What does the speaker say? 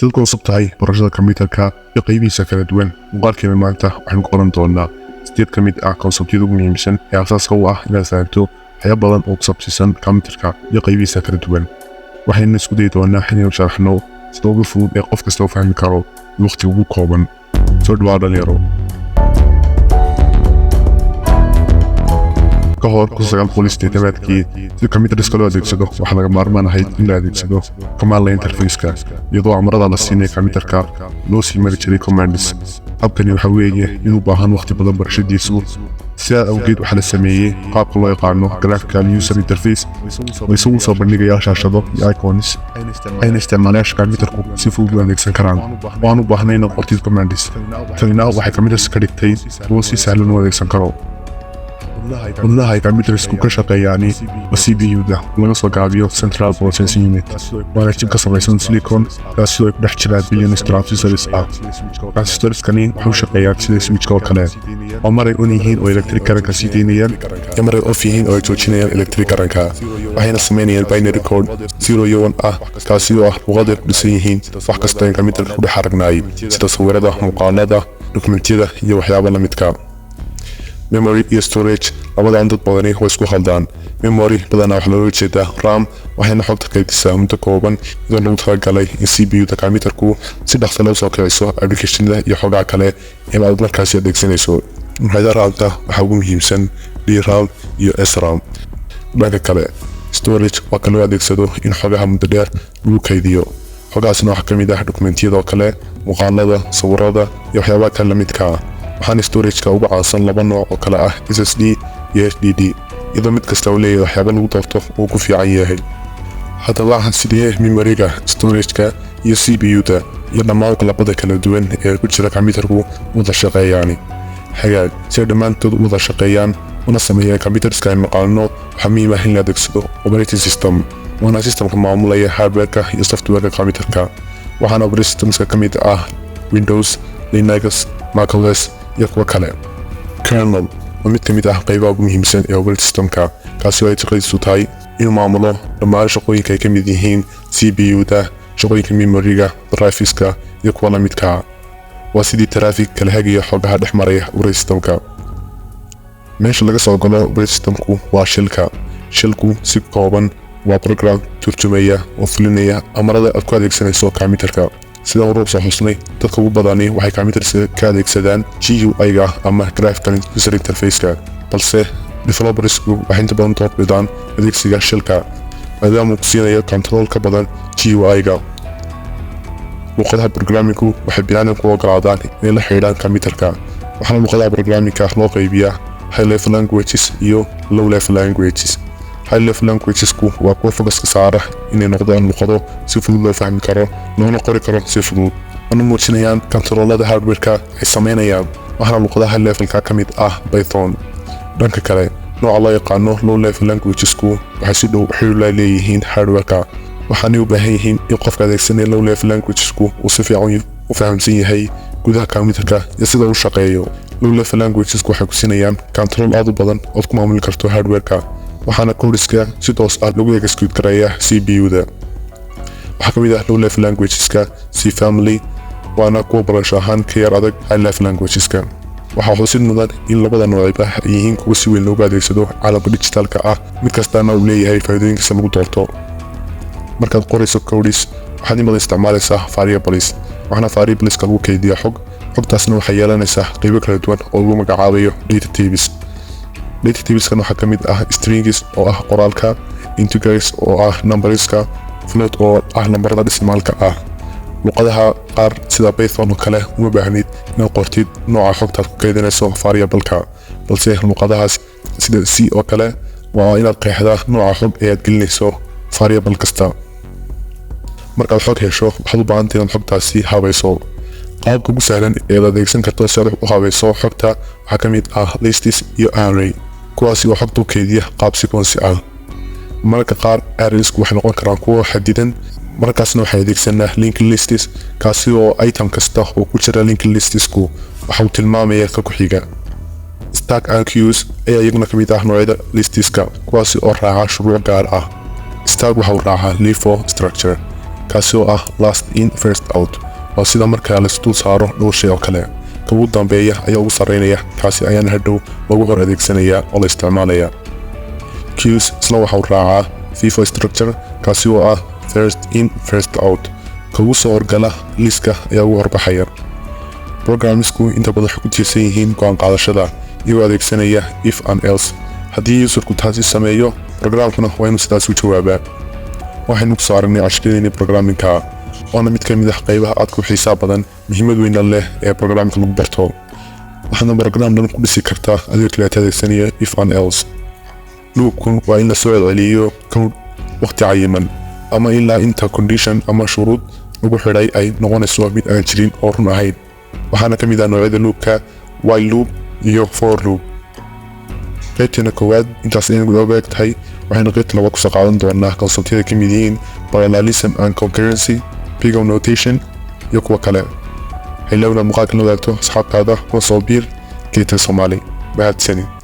dadku cusub tahay barashada computerka iyo qaybihiisa kala duwan. Muqalkenan maanta waxaynu qoran doonaa 8 ka mid ah conceptyada ugu muhiimsan ee asaaska u ah inaad fahamto waxyaabo badan oo ku saabsan computerka iyo qaybihiisa kala duwan. Waxaynu isku dayi doonaa inaynu sharaxno sida ugu fudud ee qof kasta u fahmi karo waqti ugu kooban. Soo dhawaada dhalinyaro. kahor 1980-kii si computerka loo adeegsado waxa laga maarmaan ahayd in la adeegsado command line interface-ka iyadoo amarada la siinay computerka loo sii mari jiray commands. habkani waxa weeye inuu baahan waqti badan barashadiisu. sidaa awgeed waxaa la sameeyey qaabka loo yaqaano graphical user interface oo isugu soo bandhigaya shaashado iyo icons ayna isticmaalayaasha computerku si fudud u adeegsan karaan oo aan u baahnayn qortid commands. tanina waxay computerka ka dhigtay kuwo si sahlan u adeegsan karo. wadnaha ay computersku ka shaqeeyaani waa CPU-da laga soo gaabiyo Central Processing Unit. waana chip ka samaysan silicon kaasi oo ay ku dhex jiraan billions transistors ah. transistorskani wuxuu shaqeeyaa sida switchka oo kale oo maray on yihiin oo electric current-ka sii daynayaan iyo maray off yihiin oo ay joojinayaan electric current-ka. waxayna samaynayaan binary code 0 iyo 1 ah kaasi oo ah luqad ay ku dhisan yihiin wax kasta ee computerka ku dhex aragnay sida sawirada, muuqaalada, dokumentiyada iyo waxyaabo la midka. memory iyo storage labadan dad badani way isku khaldaan. memory badanaa waxa loola jeedaa RAM waxayna xogta kaydisaa muddo kooban iyadoo lagu talagalay in CPU-da computerku si dhaqso leh soo kiciso applicationada iyo xogaha kale ee aad markaasi adeegsanayso. waxayna raacda waxa ugu muhiimsan DRAM iyo SRAM. dhanka kale storage waa kan loo adeegsado in xogaha muddo dheer lagu kaydiyo. xogahaasna waxaa ka mid ah dokumentiyada oo kale, muuqaalada, sawirada iyo waxyaabaha kale la midka ah. waxaan storage-ka ugu caansan laba nooc oo kala ah SSD iyo HDD iyadoo mid kasta uu leeyahay waxyaabo lagu doorto oo ku fiican yahay. haddaba waxaan sidee memory-ga, storage-ka iyo CPU-da iyo dhammaan qalabada kala duwan ee ku jira computerku wada shaqeeyaan hagaag si ay dhammaantood u wada shaqeeyaan una sameeyaan computerska aynu naqaano. waxaa muhiim ah in la adeegsado operating system waana systemka maamulaya hardware-ka iyo software-ka computerka. waxaana operating systemska ka mid ah Windows, Linux, macOS iyo kuwa kale. kernel waa mid ka mid ah qaybaha ugu muhiimsan ee operating systemka kaasi oo ay shaqadiisu tahay inuu maamulo dhammaan shaqooyinka ay ka mid yihiin CPU-da, shaqooyinka memory-ga, drives-ka iyo kuwa la midka. waa sidii traffic kala hagaya xogaha dhex maraya operating systemka. meesha laga soo galo operating systemku waa shilku si kooban waa program turjumaya oo fulinaya amarada aad ku adeegsanayso computerka. sida uu soo xusnay dadka ugu badani waxay computerska ka adeegsadaan GUI-ga ama graphical user interface-ka balse developersku waxay inta badan doorbidaan adeegsiga shilka maadaama uu siinayo control ka badan GUI-ga. luqadaha programming-ku waxay bini'aadamku u ogolaadaan inay la xidhiidhaan computerka. waxaana luqadaha programming-ka loo qaybiyaa high level languages iyo low level languages. high level languages-ku waa kuwa focuska saara inay noqdaan luqado si fudud loo fahmi karo loona qori karo si fudud una muujinayaan controlada hardware-ka ay samaynayaan. waxaana luqadaha high level-ka ka mid ah Python. dhanka kale nooca loo yaqaano low level languages-ku waxay si dhow xiriir la leeyihiin hardware-ka waxaanay u baahan yihiin in qofka adeegsanaya low level languages-ku uu si fiican u fahamsan yahay gudaha computerka iyo sida uu shaqeeyo. low level languages-ku waxay ku siinayaan control aad u badan oo ku maamuli karto hardware-ka waxaana codeka si toos ah lagu execute karaya CPU-da. waxaa ka mid ah low level languages-ka C family waana kuwa barasho ahaan ka yar adag high level languages-ka. waxaa xusid mudan in labada noocba ay yihiin kuwa si weyn loogu adeegsado caalamka digitalka ah mid kastana uu leeyahay faa'iidooyinkiisa lagu doorto. markaad qorayso codis waxaad in badan isticmaalaysaa variables waxaana variableska lagu kaydiyaa xogtaasna waxay yeelanaysaa qaybo kala duwan oo lagu magacaabayo datatypes. datatypes-kan waxaa ka mid ah strings oo ah qoraalka, integers oo ah numberska, float oo ah lambarada dhismaalka ah. luqadaha qaar sida Python oo kale uma baahnid inaad qortid nooca xogtaad ku kaydinayso variable-ka balse luqadahaas sida C oo kale waa inaad qeexdaa nooca xog ee aad gelinayso variable kasta. markaad xog hesho waxaad u baahan tahay inaad xogtaasi habayso. qaabka ugu sahlan ee aad adeegsan karto si aad u habayso xogta waxaa ka mid ah lists iyo array kuwaasi oo xogta u kaydiya qaab sequence ah. mararka qaar arraysku waxay noqon karaan kuwo xadidan markaasna waxay adeegsanaa linked lists kaasi oo item kasta oo ku jira linked listsku waxa uu tilmaamaya ka ku xiga. stack and queues ayaa iyaguna ka mid ah noocyada listiska kuwaasi oo raaca shuruuc gaar ah. stack waxa uu raacaa leaf structure kaasi oo ah last in first out waa sida marka la isdul saaro dhowr shay oo kale ka ugu dambeeya ayaa ugu sareynaya kaasi ayaana hadhow lagu hor adeegsanaya oo la isticmaalaya queues isla waxa uu raacaa FIFO structure kaasi oo ah first in first out ka ugu soo horgala liska ayaa ugu horbaxaya programmersku inta badan waxay ku tiirsan yihiin go'aan qaadashada iyagoo adeegsanaya if and else haddii userku taasi sameeyo programkuna waa inuu sidaas u jawaabaa waxaynu ku soo aragnay casharkeennii programming-ka waana mid ka mid ah qaybaha aad ku xiisaa badan muhiimad weyn leh ee programming lagu barto waxaana program dhan ku dhisi kartaa adigoo kale adeegsanaya if and else loopku waa in la soo celiyo waqti cayiman ama ilaa inta condition ama shuruud lagu xidhay ay noqonayso mid aan jirin oo run ahayn waxaana ka mid ah noocyada loopka while loop iyo for loop qaybteena koowaad intaas ayaynu uga eeg tahay waxaynu qaybta labaad kusoo qaadan doonaa conceptyada ka mid yihiin parallelism and concurrency pivot notation iyo kuwa kale haylowna muuqaalka la wadaagto asxaabtaada kuna soo biir Somali Mahadsanid.